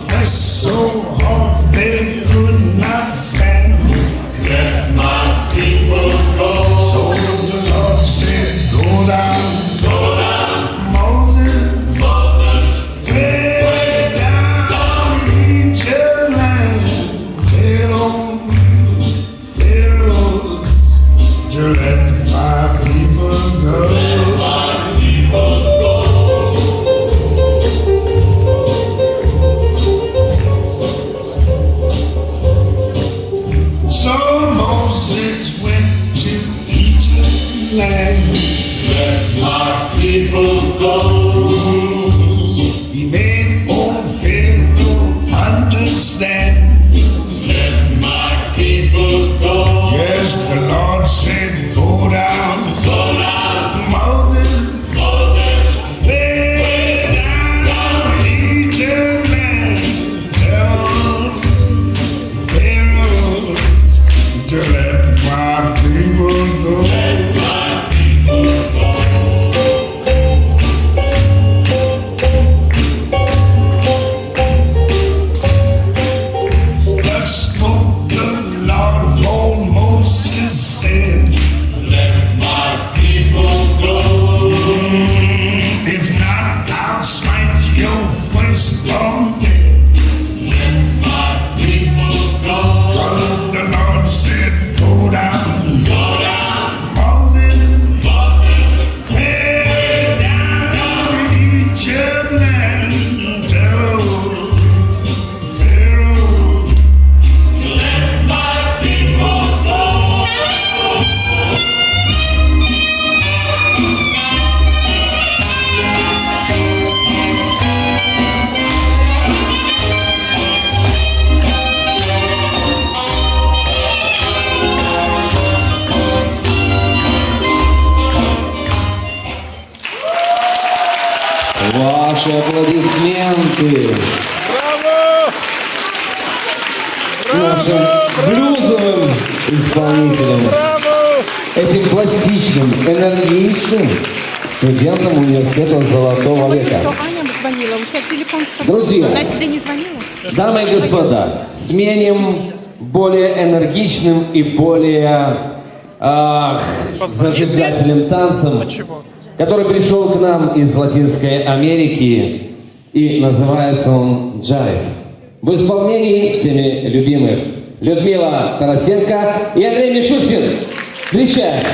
pressed so hard they could not stand. Let my people go. So the Lord said, go down. Go down, Moses, Moses, way down in Egypt land. Tell Pharaoh to let my people go. my people go. So Moses went to Egypt land. Let my people go. He made old Pharaoh understand. Let my people go. Yes, the Lord said, go down. Go down, Moses, Moses, way down in Egypt land. Tell Pharaoh to let my people go. my people go. Thus spoke the Lord, old Moses said, Let my people go. if not, I'll smite your firstborn dead. Let my people go. But the Lord said, go down. Go down, Moses, Moses, way down in Egypt land. Tell Pharaoh, let my people go. Ваши аплодисменты нашим блюзовым исполнителям, этим пластичным, энергичным студентам университета Золотого Что века. Аня звонила, у тебя телефон с собой. Друзья. Она тебе не звонила? Дамы и господа, сменим более энергичным и более зажигательным танцем, который пришел к нам из Латинской Америки, и называется он джайв. В исполнении всеми любимых Людмила Тарасенко и Андрей Мишустин. Встречаем!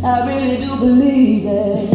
I really do believe that